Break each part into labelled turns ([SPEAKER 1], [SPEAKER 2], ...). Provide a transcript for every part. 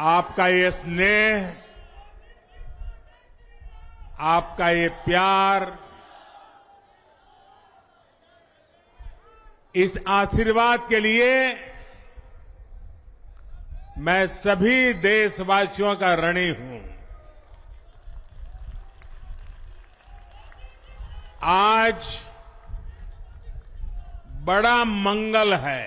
[SPEAKER 1] आपका ये स्नेह, आपका ये प्यार, इस आशीर्वाद के लिए मैं सभी देशवासियों का ऋणी हूं। आज बड़ा मंगल है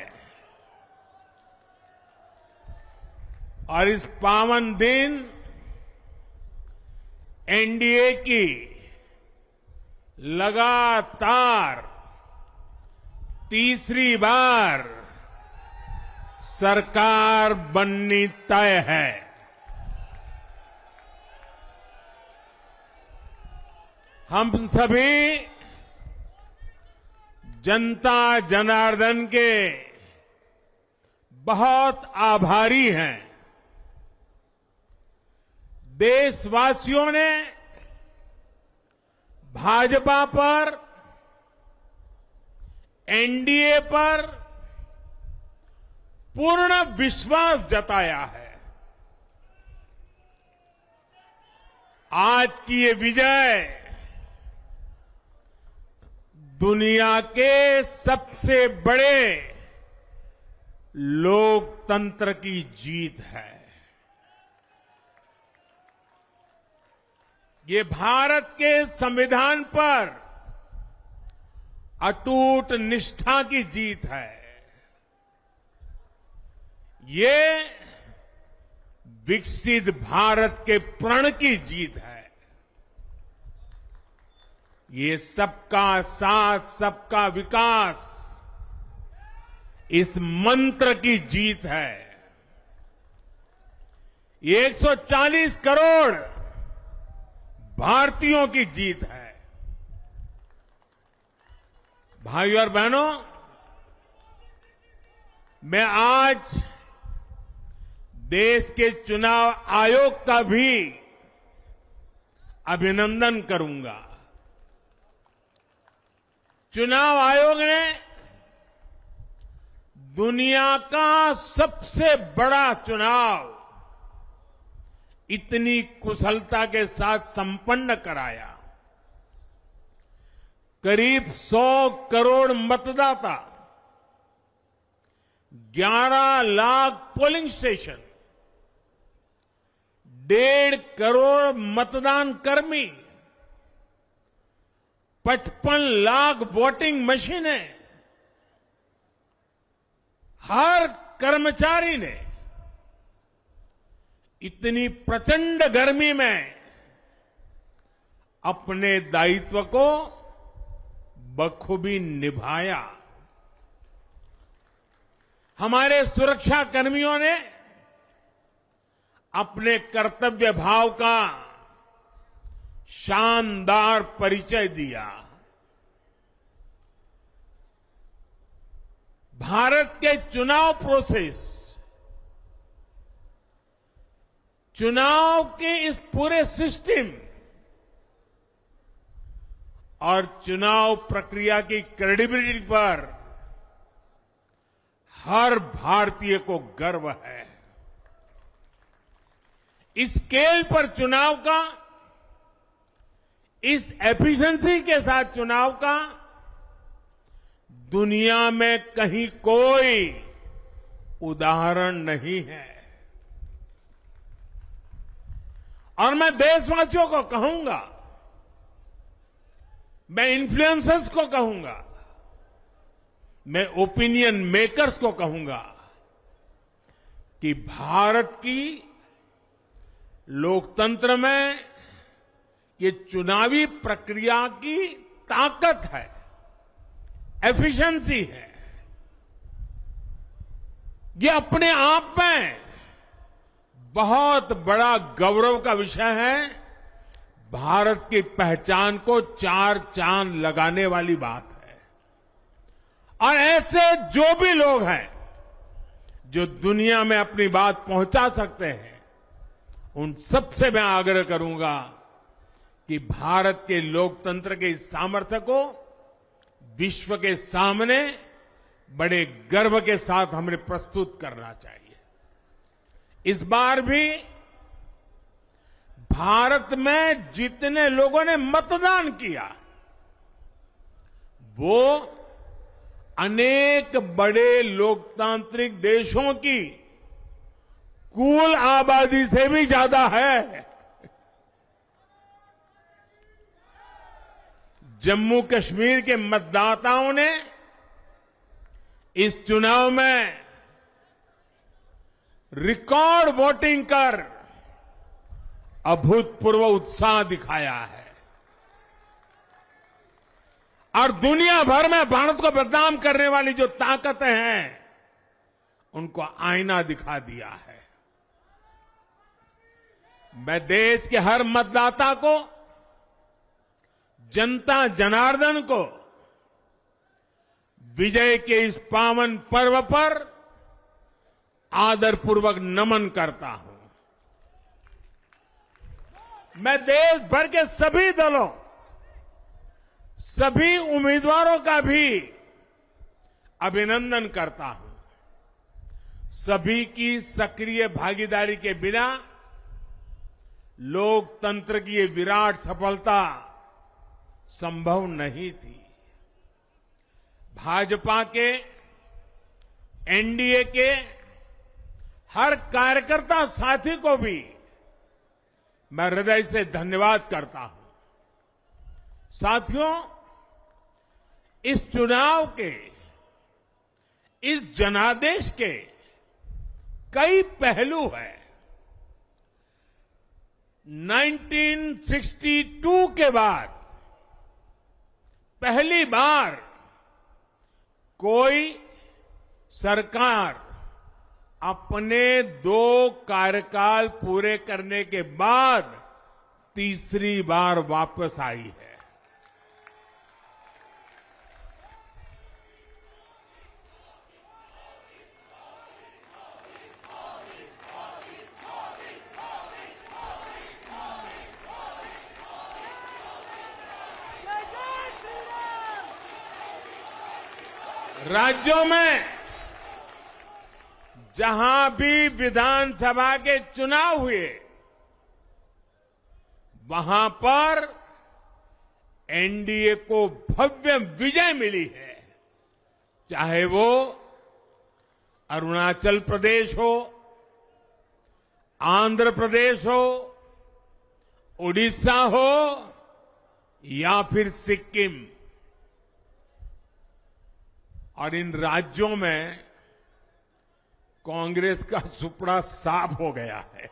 [SPEAKER 1] और इस पावन दिन एनडीए की लगातार तीसरी बार सरकार बननी तय है। हम सभी जनता जनार्दन के बहुत आभारी हैं। देशवासियों ने भाजपा पर, एनडीए पर पूर्ण विश्वास जताया है। आज की ये विजय दुनिया के सबसे बड़े लोकतंत्र की जीत है। ये भारत के संविधान पर अटूट निष्ठा की जीत है। ये विकसित भारत के प्रण की जीत है। ये सबका साथ, सबका विकास, इस मंत्र की जीत है। ये 140 करोड़ भारतीयों की जीत है। भाइयों और बहनों, मैं आज देश के चुनाव आयोग का भी अभिनंदन करूंगा। चुनाव आयोग ने दुनिया का सबसे बड़ा चुनाव इतनी कुशलता के साथ संपन्न कराया। करीब 100 करोड़ मतदाता, 11 लाख पोलिंग स्टेशन, 1.5 करोड़ मतदान कर्मी, 55 लाख वोटिंग मशीनें, हर कर्मचारी ने इतनी प्रचंड गर्मी में अपने दायित्व को बखूबी निभाया। हमारे सुरक्षा कर्मियों ने अपने कर्तव्य भाव का शानदार परिचय दिया। भारत के चुनाव प्रोसेस, चुनाव के इस पूरे सिस्टम और चुनाव प्रक्रिया की क्रेडिबिलिटी पर हर भारतीय को गर्व है। इस स्केल पर चुनाव का, इस एफिशिएंसी के साथ चुनाव का दुनिया में कहीं कोई उदाहरण नहीं है। और मैं देशवासियों को कहूंगा, मैं इन्फ्लुएंसर्स को कहूंगा, मैं ओपिनियन मेकर्स को कहूंगा कि भारत की लोकतंत्र में ये चुनावी प्रक्रिया की ताकत है, एफिशिएंसी है। ये अपने आप में बहुत बड़ा गौरव का विषय है। भारत की पहचान को 4 चांद लगाने वाली बात है। और ऐसे जो भी लोग हैं जो दुनिया में अपनी बात पहुंचा सकते हैं, उन सबसे मैं आग्रह करूंगा कि भारत के लोकतंत्र के इस सामर्थ्य को विश्व के सामने बड़े गर्व के साथ हमें प्रस्तुत करना चाहिए। इस बार भी भारत में जितने लोगों ने मतदान किया वो अनेक बड़े लोकतांत्रिक देशों की कुल आबादी से भी ज्यादा है। जम्मू कश्मीर के मतदाताओं ने इस चुनाव में रिकॉर्ड वोटिंग कर अभूतपूर्व उत्साह दिखाया है और दुनिया भर में भारत को बदनाम करने वाली जो ताकतें हैं उनको आईना दिखा दिया है। मैं देश के हर मतदाता को, जनता जनार्दन को विजय के इस पावन पर्व पर आदरपूर्वक नमन करता हूं। मैं देश भर के सभी दलों, सभी उम्मीदवारों का भी अभिनंदन करता हूं। सभी की सक्रिय भागीदारी के बिना लोकतंत्र की ये विराट सफलता संभव नहीं थी। भाजपा के, एनडीए के हर कार्यकर्ता साथी को भी मैं हृदय से धन्यवाद करता हूं। साथियों, इस चुनाव के, इस जनादेश के कई पहलू हैं। 1962 के बाद पहली बार कोई सरकार अपने 2 कार्यकाल पूरे करने के बाद तीसरी बार वापस आई है। राज्यों में जहां भी विधानसभा के चुनाव हुए वहां पर एनडीए को भव्य विजय मिली है। चाहे वो अरुणाचल प्रदेश हो, आंध्र प्रदेश हो, उड़ीसा हो या फिर सिक्किम। और इन राज्यों में कांग्रेस का सुपड़ा साफ हो गया है।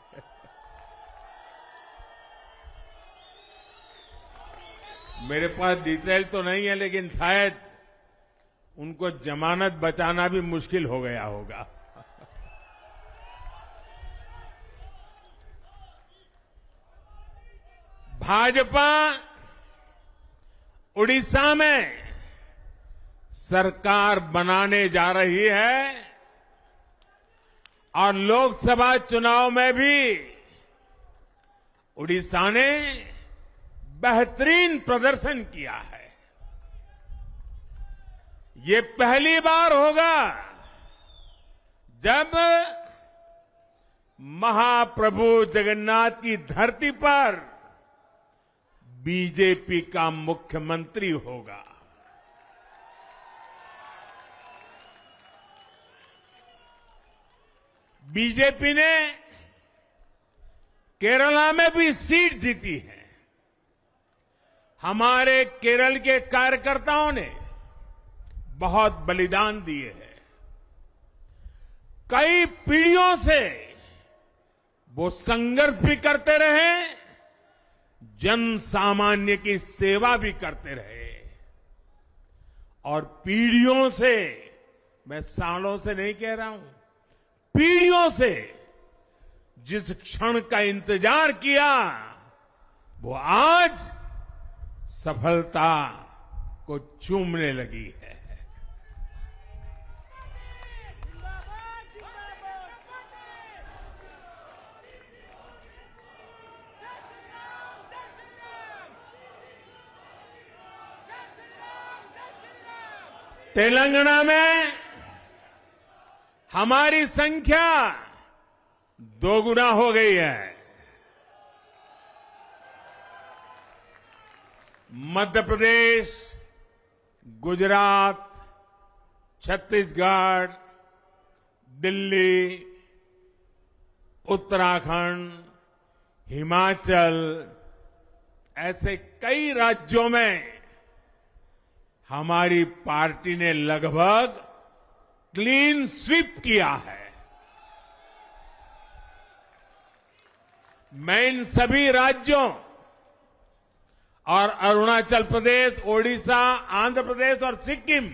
[SPEAKER 1] मेरे पास डिटेल तो नहीं है, लेकिन शायद उनको जमानत बचाना भी मुश्किल हो गया होगा। भाजपा उड़ीसा में सरकार बनाने जा रही है और लोकसभा चुनाव में भी उड़ीसा ने बेहतरीन प्रदर्शन किया है। ये पहली बार होगा जब महाप्रभु जगन्नाथ की धरती पर बीजेपी का मुख्यमंत्री होगा। बीजेपी ने केरला में भी सीट जीती है। हमारे केरल के कार्यकर्ताओं ने बहुत बलिदान दिए हैं। कई पीढ़ियों से वो संघर्ष भी करते रहे, जन सामान्य की सेवा भी करते रहे और पीढ़ियों से, मैं सालों से नहीं कह रहा हूं, पीढ़ियों से जिस क्षण का इंतजार किया वो आज सफलता को चूमने लगी है। तेलंगाना में हमारी संख्या दोगुना हो गई है। मध्य प्रदेश, गुजरात, छत्तीसगढ़, दिल्ली, उत्तराखंड, हिमाचल, ऐसे कई राज्यों में हमारी पार्टी ने लगभग क्लीन स्वीप किया है। मैं इन सभी राज्यों और अरुणाचल प्रदेश, ओडिशा, आंध्र प्रदेश और सिक्किम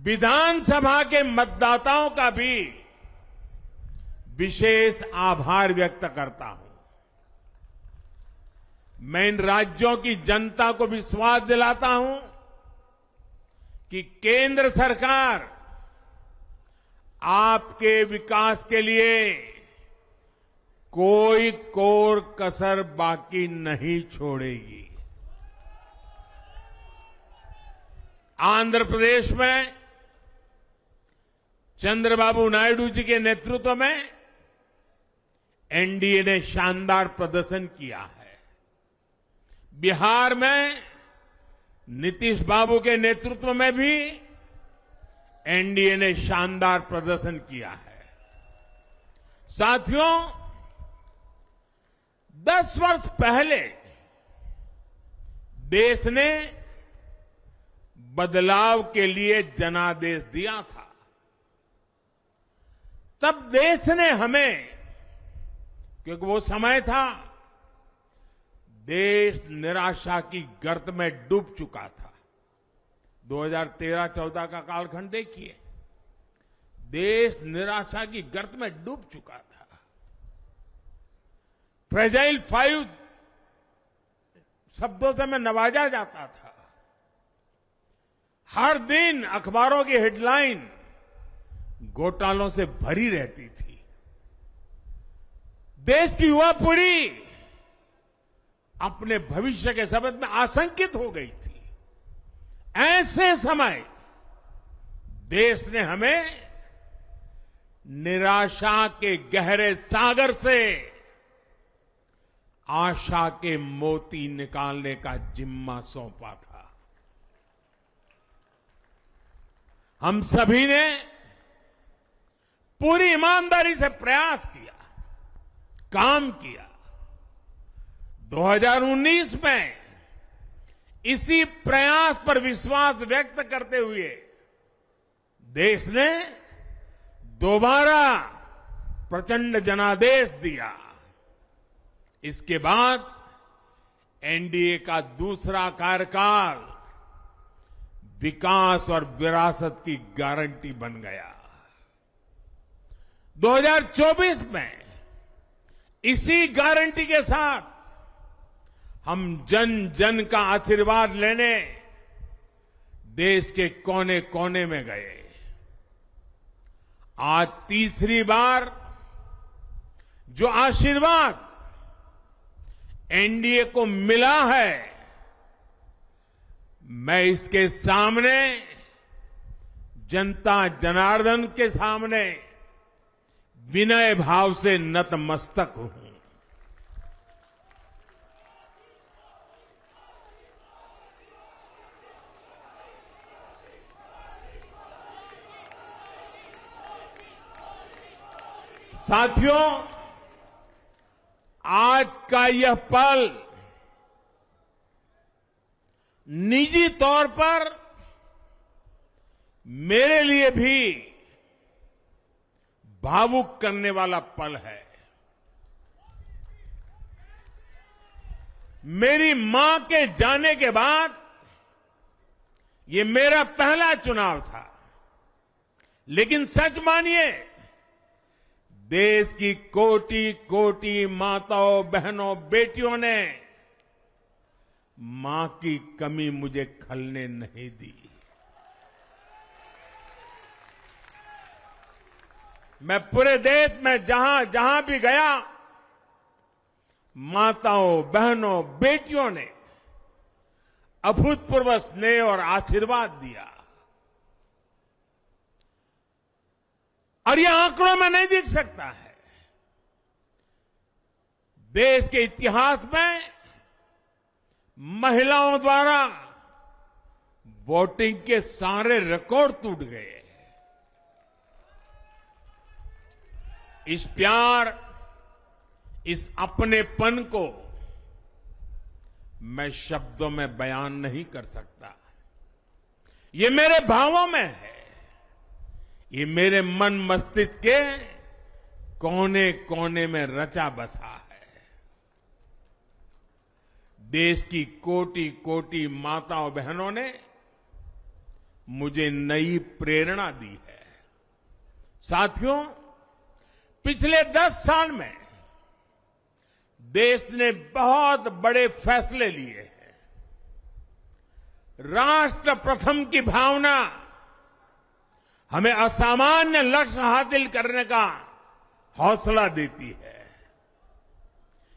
[SPEAKER 1] विधानसभा के मतदाताओं का भी विशेष आभार व्यक्त करता हूं। मैं इन राज्यों की जनता को विश्वास दिलाता हूं कि केंद्र सरकार आपके विकास के लिए कोई कोर कसर बाकी नहीं छोड़ेगी। आंध्र प्रदेश में चंद्रबाबू नायडू जी के नेतृत्व में एनडीए ने शानदार प्रदर्शन किया है। बिहार में नीतीश बाबू के नेतृत्व में भी एनडीए ने शानदार प्रदर्शन किया है। साथियों, 10 वर्ष पहले देश ने बदलाव के लिए जनादेश दिया था। तब देश ने हमें, क्योंकि वो समय था देश निराशा की गर्त में डूब चुका था। 2013-14 का कालखंड देखिए, देश निराशा की गर्त में डूब चुका था। फ्रेजाइल 5 शब्दों से मैं नवाजा जाता था। हर दिन अखबारों की हेडलाइन घोटालों से भरी रहती थी। देश की युवा पीढ़ी अपने भविष्य के संबंध में आशंकित हो गई थी। ऐसे समय देश ने हमें निराशा के गहरे सागर से आशा के मोती निकालने का जिम्मा सौंपा था। हम सभी ने पूरी ईमानदारी से प्रयास किया, काम किया। 2019 में इसी प्रयास पर विश्वास व्यक्त करते हुए देश ने दोबारा प्रचंड जनादेश दिया। इसके बाद एनडीए का दूसरा कार्यकाल विकास और विरासत की गारंटी बन गया। 2024 में इसी गारंटी के साथ हम जन जन का आशीर्वाद लेने देश के कोने कोने में गए। आज तीसरी बार जो आशीर्वाद एनडीए को मिला है, मैं इसके सामने, जनता जनार्दन के सामने विनय भाव से नतमस्तक हूं। साथियों, आज का यह पल निजी तौर पर मेरे लिए भी भावुक करने वाला पल है। मेरी मां के जाने के बाद ये मेरा पहला चुनाव था, लेकिन सच मानिए, देश की कोटि कोटि माताओं, बहनों, बेटियों ने मां की कमी मुझे खलने नहीं दी। मैं पूरे देश में जहां जहां भी गया, माताओं, बहनों, बेटियों ने अभूतपूर्व स्नेह और आशीर्वाद दिया। और यह आंकड़ों में नहीं दिख सकता है। देश के इतिहास में महिलाओं द्वारा वोटिंग के सारे रिकॉर्ड टूट गए। इस प्यार, इस अपनेपन को मैं शब्दों में बयान नहीं कर सकता। ये मेरे भावों में है, ये मेरे मन मस्तिष्क के कोने कोने में रचा बसा है। देश की कोटि कोटि माताओं बहनों ने मुझे नई प्रेरणा दी है। साथियों, पिछले 10 साल में देश ने बहुत बड़े फैसले लिए हैं। राष्ट्र प्रथम की भावना हमें असामान्य लक्ष्य हासिल करने का हौसला देती है।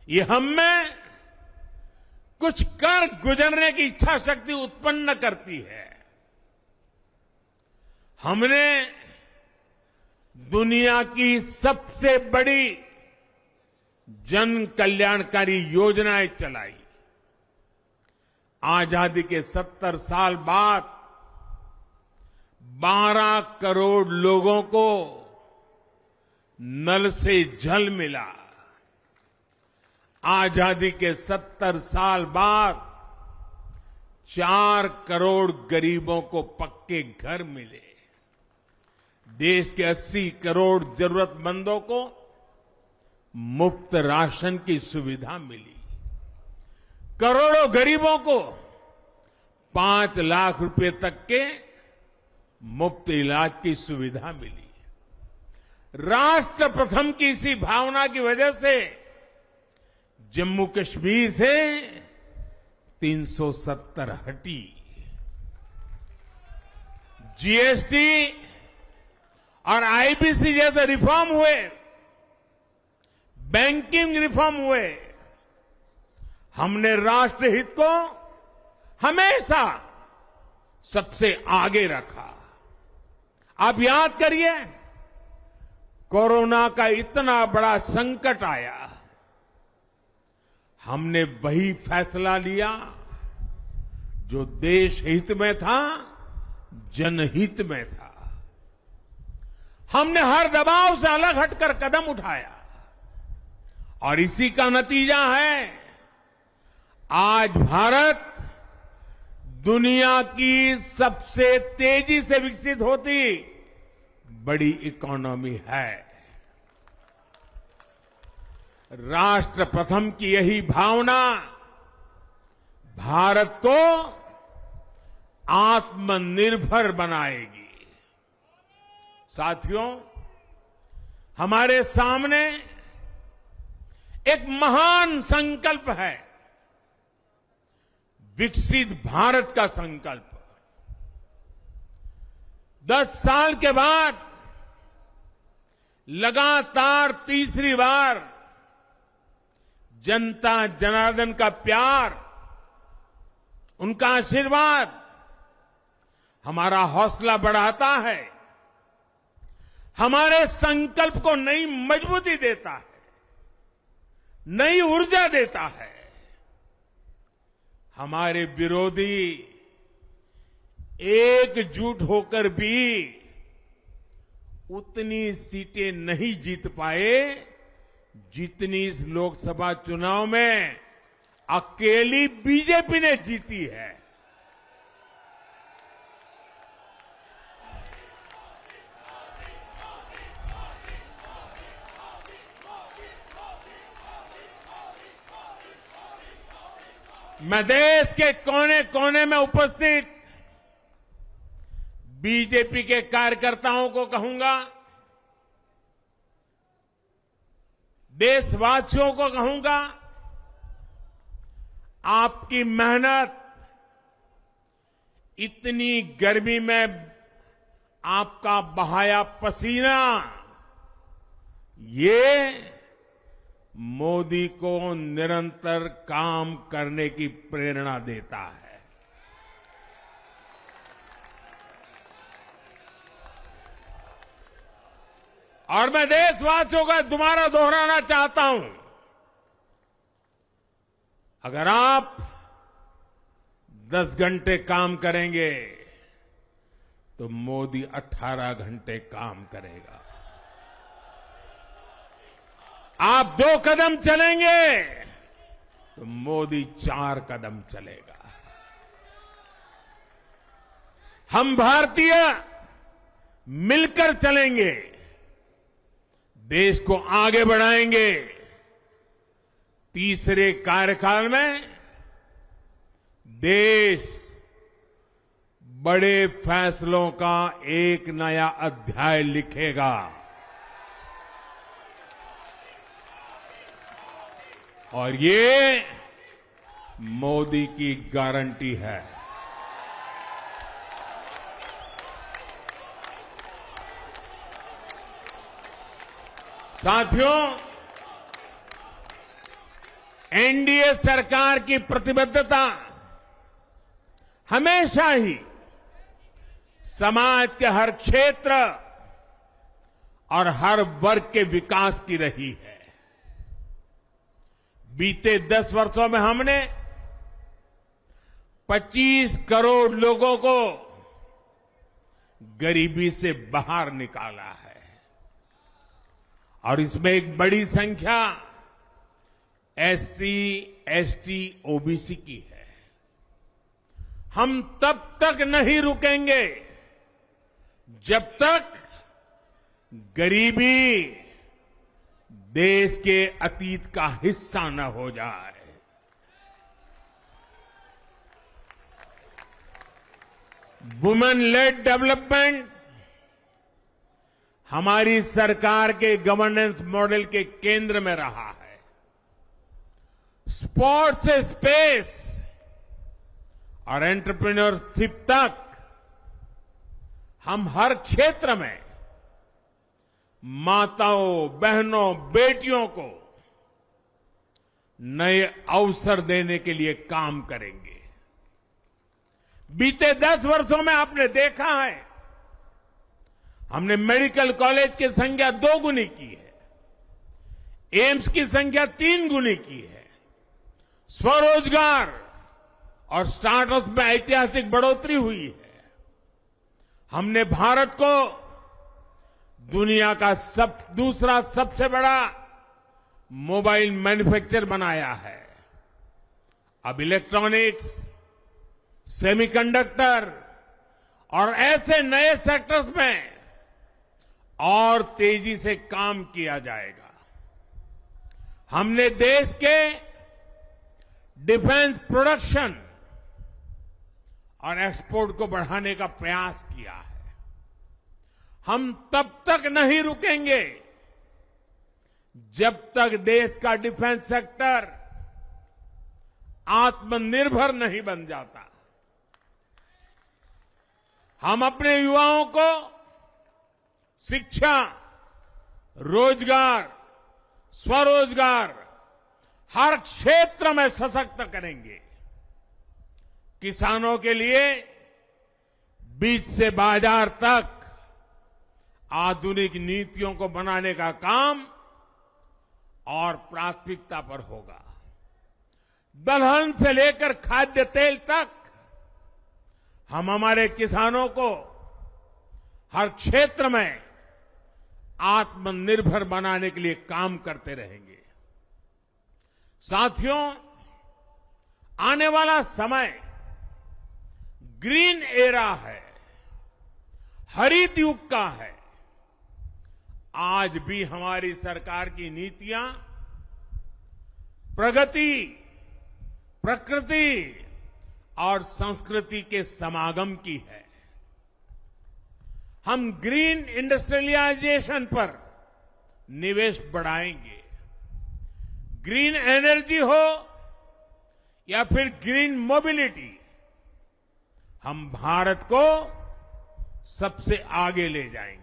[SPEAKER 1] ये हम में कुछ कर गुजरने की इच्छा शक्ति उत्पन्न करती है। हमने दुनिया की सबसे बड़ी जन कल्याणकारी योजनाएं चलाई। आजादी के 70 साल बाद 12 करोड़ लोगों को नल से जल मिला। आजादी के 70 साल बाद 4 करोड़ गरीबों को पक्के घर मिले। देश के 80 करोड़ जरूरतमंदों को मुफ्त राशन की सुविधा मिली। करोड़ों गरीबों को 5 लाख रुपए तक के मुफ्त इलाज की सुविधा मिली। राष्ट्र प्रथम की इसी भावना की वजह से जम्मू कश्मीर से 370 हटी। जीएसटी और आईबीसी जैसे रिफॉर्म हुए, बैंकिंग रिफॉर्म हुए। हमने राष्ट्रहित को हमेशा सबसे आगे रखा। आप याद करिए, कोरोना का इतना बड़ा संकट आया, हमने वही फैसला लिया जो देश हित में था, जनहित में था। हमने हर दबाव से अलग हटकर कदम उठाया और इसी का नतीजा है आज भारत दुनिया की सबसे तेजी से विकसित होती बड़ी इकोनॉमी है। राष्ट्र प्रथम की यही भावना भारत को आत्मनिर्भर बनाएगी। साथियों, हमारे सामने एक महान संकल्प है, विकसित भारत का संकल्प। 10 साल के बाद लगातार तीसरी बार जनता जनार्दन का प्यार, उनका आशीर्वाद हमारा हौसला बढ़ाता है, हमारे संकल्प को नई मजबूती देता है, नई ऊर्जा देता है। हमारे विरोधी एकजुट होकर भी उतनी सीटें नहीं जीत पाए जितनी इस लोकसभा चुनाव में अकेली बीजेपी ने जीती है। मैं देश के कोने कोने में उपस्थित बीजेपी के कार्यकर्ताओं को कहूंगा, देशवासियों को कहूंगा, आपकी मेहनत, इतनी गर्मी में आपका बहाया पसीना, ये मोदी को निरंतर काम करने की प्रेरणा देता है। और मैं देशवासियों का दोबारा दोहराना चाहता हूं, अगर आप 10 घंटे काम करेंगे तो मोदी 18 घंटे काम करेगा। आप 2 कदम चलेंगे तो मोदी 4 कदम चलेगा। हम भारतीय मिलकर चलेंगे, देश को आगे बढ़ाएंगे। तीसरे कार्यकाल में देश बड़े फैसलों का एक नया अध्याय लिखेगा और ये मोदी की गारंटी है। साथियों, एनडीए सरकार की प्रतिबद्धता हमेशा ही समाज के हर क्षेत्र और हर वर्ग के विकास की रही है। बीते 10 वर्षों में हमने 25 करोड़ लोगों को गरीबी से बाहर निकाला है और इसमें एक बड़ी संख्या एसटी, एसटी, ओबीसी की है। हम तब तक नहीं रुकेंगे जब तक गरीबी देश के अतीत का हिस्सा न हो जाए। वुमेन लेड डेवलपमेंट हमारी सरकार के गवर्नेंस मॉडल के केंद्र में रहा है। स्पोर्ट्स से स्पेस और एंटरप्रेन्योरशिप तक हम हर क्षेत्र में माताओं, बहनों, बेटियों को नए अवसर देने के लिए काम करेंगे। बीते 10 वर्षों में आपने देखा है, हमने मेडिकल कॉलेज की संख्या 2 गुनी की है, एम्स की संख्या 3 गुनी की है, स्वरोजगार और स्टार्टअप में ऐतिहासिक बढ़ोतरी हुई है। हमने भारत को दुनिया का दूसरा सबसे बड़ा मोबाइल मैन्युफैक्चरर बनाया है। अब इलेक्ट्रॉनिक्स, सेमीकंडक्टर और ऐसे नए सेक्टर्स में और तेजी से काम किया जाएगा। हमने देश के डिफेंस प्रोडक्शन और एक्सपोर्ट को बढ़ाने का प्रयास किया है। हम तब तक नहीं रुकेंगे जब तक देश का डिफेंस सेक्टर आत्मनिर्भर नहीं बन जाता। हम अपने युवाओं को शिक्षा, रोजगार, स्वरोजगार हर क्षेत्र में सशक्त करेंगे। किसानों के लिए बीज से बाजार तक आधुनिक नीतियों को बनाने का काम और प्राथमिकता पर होगा। दलहन से लेकर खाद्य तेल तक हम हमारे किसानों को हर क्षेत्र में आत्मनिर्भर बनाने के लिए काम करते रहेंगे। साथियों, आने वाला समय ग्रीन एरा है, हरित युग का है। आज भी हमारी सरकार की नीतियां प्रगति, प्रकृति और संस्कृति के समागम की है। हम ग्रीन इंडस्ट्रियलाइजेशन पर निवेश बढ़ाएंगे। ग्रीन एनर्जी हो या फिर ग्रीन मोबिलिटी, हम भारत को सबसे आगे ले जाएंगे।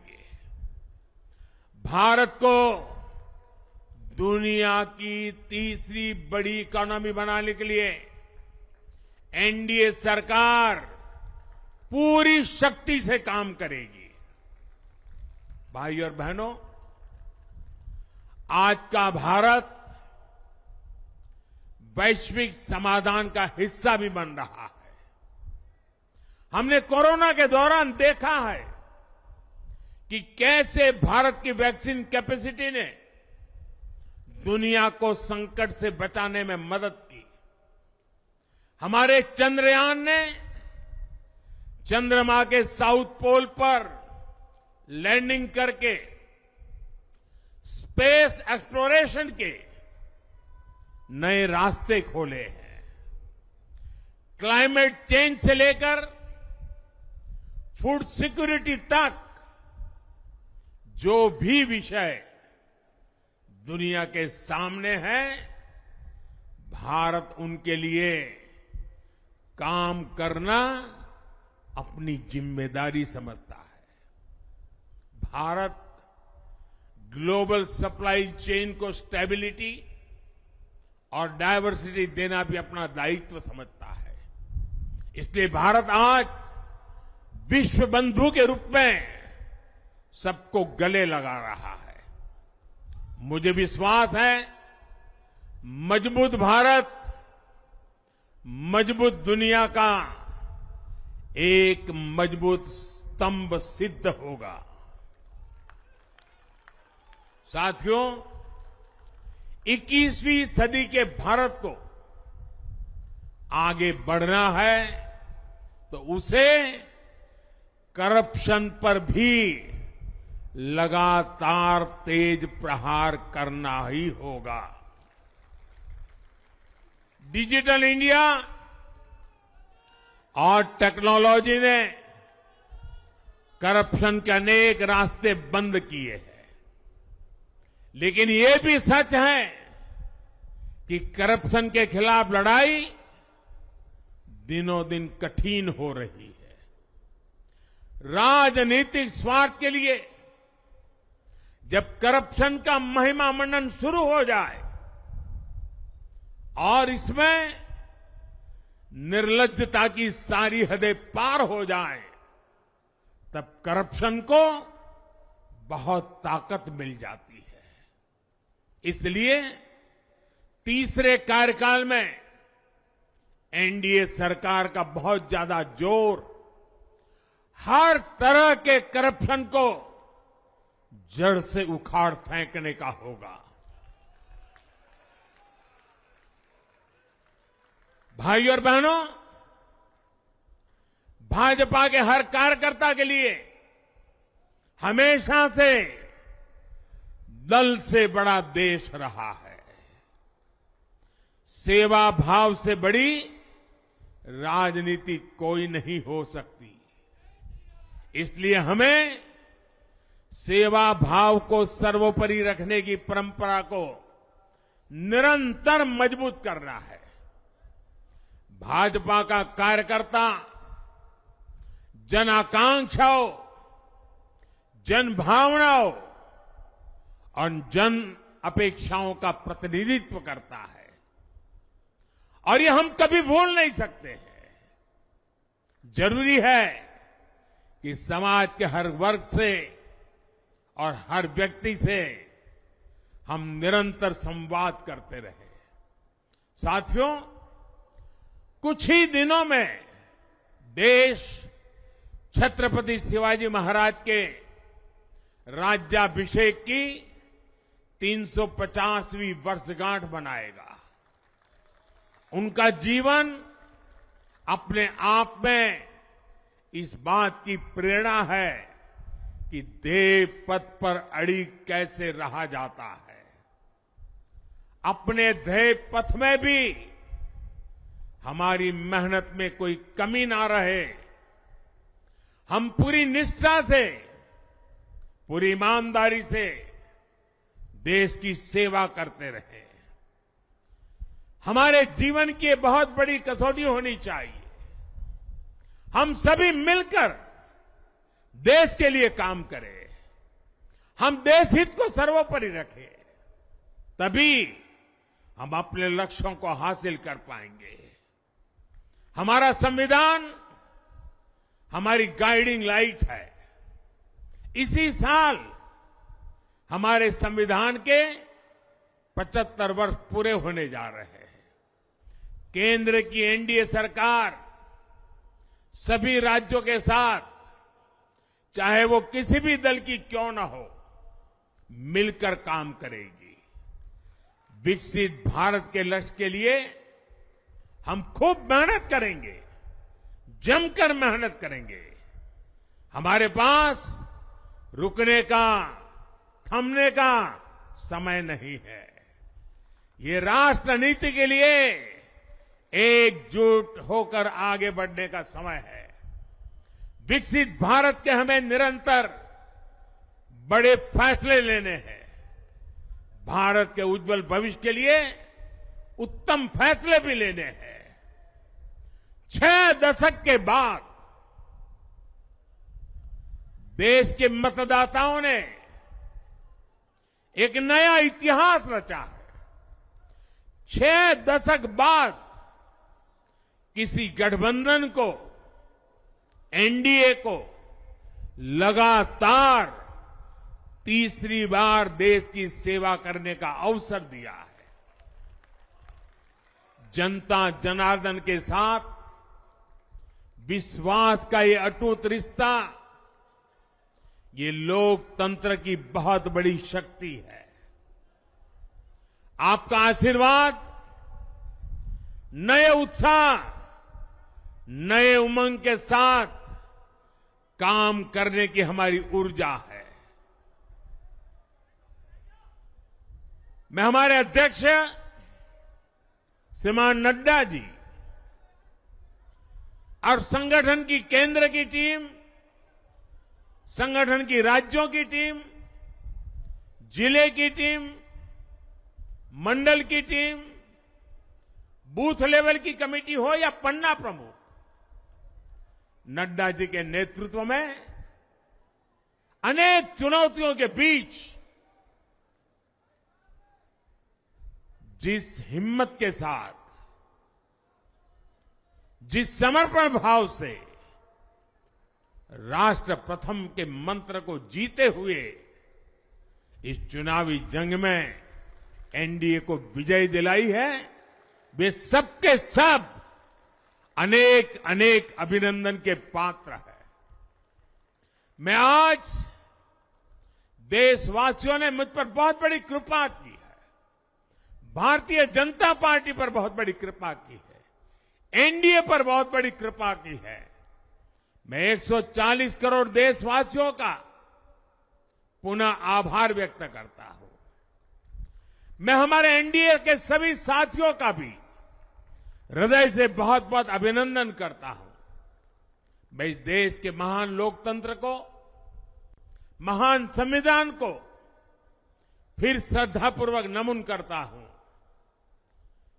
[SPEAKER 1] भारत को दुनिया की तीसरी बड़ी इकोनॉमी बनाने के लिए एनडीए सरकार पूरी शक्ति से काम करेगी। भाई और बहनों, आज का भारत वैश्विक समाधान का हिस्सा भी बन रहा है। हमने कोरोना के दौरान देखा है कि कैसे भारत की वैक्सीन कैपेसिटी ने दुनिया को संकट से बचाने में मदद की। हमारे चंद्रयान ने चंद्रमा के साउथ पोल पर लैंडिंग करके स्पेस एक्सप्लोरेशन के नए रास्ते खोले हैं। क्लाइमेट चेंज से लेकर फूड सिक्योरिटी तक जो भी विषय दुनिया के सामने है, भारत उनके लिए काम करना अपनी जिम्मेदारी समझता है। भारत ग्लोबल सप्लाई चेन को स्टेबिलिटी और डायवर्सिटी देना भी अपना दायित्व समझता है। इसलिए भारत आज विश्व बंधु के रूप में सबको गले लगा रहा है। मुझे विश्वास है मजबूत भारत मजबूत दुनिया का एक मजबूत स्तंभ सिद्ध होगा। साथियों, 21वीं सदी के भारत को आगे बढ़ना है तो उसे करप्शन पर भी लगातार तेज प्रहार करना ही होगा। डिजिटल इंडिया और टेक्नोलॉजी ने करप्शन के अनेक रास्ते बंद किए हैं, लेकिन ये भी सच है कि करप्शन के खिलाफ लड़ाई दिनों दिन कठिन हो रही है। राजनीतिक स्वार्थ के लिए जब करप्शन का महिमा मंडन शुरू हो जाए और इसमें निर्लज्जता की सारी हदें पार हो जाए, तब करप्शन को बहुत ताकत मिल जाती है। इसलिए तीसरे कार्यकाल में एनडीए सरकार का बहुत ज्यादा जोर हर तरह के करप्शन को जड़ से उखाड़ फेंकने का होगा। भाइयों और बहनों, भाजपा के हर कार्यकर्ता के लिए हमेशा से दल से बड़ा देश रहा है। सेवा भाव से बड़ी राजनीति कोई नहीं हो सकती। इसलिए हमें सेवा भाव को सर्वोपरि रखने की परंपरा को निरंतर मजबूत करना है। भाजपा का कार्यकर्ता जन आकांक्षाओं, जन भावनाओं और जन अपेक्षाओं का प्रतिनिधित्व करता है और ये हम कभी भूल नहीं सकते हैं। जरूरी है कि समाज के हर वर्ग से और हर व्यक्ति से हम निरंतर संवाद करते रहे। साथियों, कुछ ही दिनों में देश छत्रपति शिवाजी महाराज के राज्याभिषेक की 350वीं वर्षगांठ मनाएगा। उनका जीवन अपने आप में इस बात की प्रेरणा है कि देव पथ पर अड़ी कैसे रहा जाता है। अपने देव पथ में भी हमारी मेहनत में कोई कमी ना रहे। हम पूरी निष्ठा से, पूरी ईमानदारी से देश की सेवा करते रहे। हमारे जीवन की बहुत बड़ी कसौटी होनी चाहिए। हम सभी मिलकर देश के लिए काम करें, हम देश हित को सर्वोपरि रखें, तभी हम अपने लक्ष्यों को हासिल कर पाएंगे। हमारा संविधान हमारी गाइडिंग लाइट है। इसी साल हमारे संविधान के 75 वर्ष पूरे होने जा रहे हैं। केंद्र की एनडीए सरकार सभी राज्यों के साथ, चाहे वो किसी भी दल की क्यों न हो, मिलकर काम करेगी। विकसित भारत के लक्ष्य के लिए हम खूब मेहनत करेंगे, जमकर मेहनत करेंगे। हमारे पास रुकने का, थमने का समय नहीं है। ये राष्ट्र नीति के लिए एकजुट होकर आगे बढ़ने का समय है। विकसित भारत के हमें निरंतर बड़े फैसले लेने हैं। भारत के उज्जवल भविष्य के लिए उत्तम फैसले भी लेने हैं। 6 दशक के बाद देश के मतदाताओं ने एक नया इतिहास रचा है। 6 दशक बाद किसी गठबंधन को, एनडीए को लगातार तीसरी बार देश की सेवा करने का अवसर दिया है। जनता जनार्दन के साथ विश्वास का ये अटूट रिश्ता, ये लोकतंत्र की बहुत बड़ी शक्ति है। आपका आशीर्वाद नए उत्साह, नए उमंग के साथ काम करने की हमारी ऊर्जा है। मैं हमारे अध्यक्ष श्रीमान नड्डा जी और संगठन की केंद्र की टीम, संगठन की राज्यों की टीम, जिले की टीम, मंडल की टीम, बूथ लेवल की कमेटी हो या पन्ना प्रमुख, नड्डा जी के नेतृत्व में अनेक चुनौतियों के बीच जिस हिम्मत के साथ, जिस समर्पण भाव से राष्ट्र प्रथम के मंत्र को जीते हुए इस चुनावी जंग में एनडीए को विजय दिलाई है, वे सबके सब अनेक अनेक अभिनंदन के पात्र हैं। मैं आज, देशवासियों ने मुझ पर बहुत बड़ी कृपा की है, भारतीय जनता पार्टी पर बहुत बड़ी कृपा की है, एनडीए पर बहुत बड़ी कृपा की है। मैं 140 करोड़ देशवासियों का पुनः आभार व्यक्त करता हूं। मैं हमारे एनडीए के सभी साथियों का भी हृदय से बहुत बहुत अभिनंदन करता हूं। मैं इस देश के महान लोकतंत्र को, महान संविधान को फिर श्रद्धापूर्वक नमन करता हूं।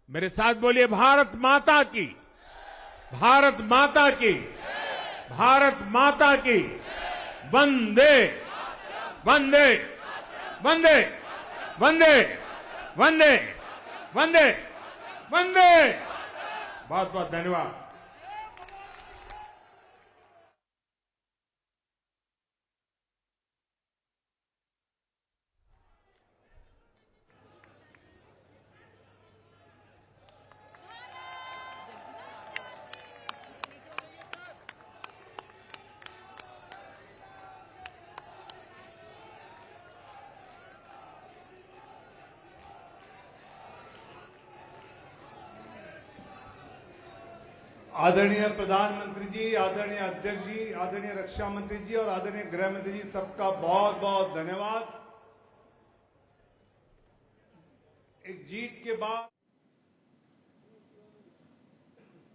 [SPEAKER 1] मेरे साथ बोलिए, भारत माता की, भारत माता की, भारत माता की, वंदे वंदे वंदे वंदे वंदे वंदे वंदे। बहुत बहुत धन्यवाद।
[SPEAKER 2] आदरणीय प्रधानमंत्री जी, आदरणीय अध्यक्ष जी, आदरणीय रक्षा मंत्री जी और आदरणीय गृह मंत्री जी, सबका बहुत बहुत धन्यवाद। एक जीत के बाद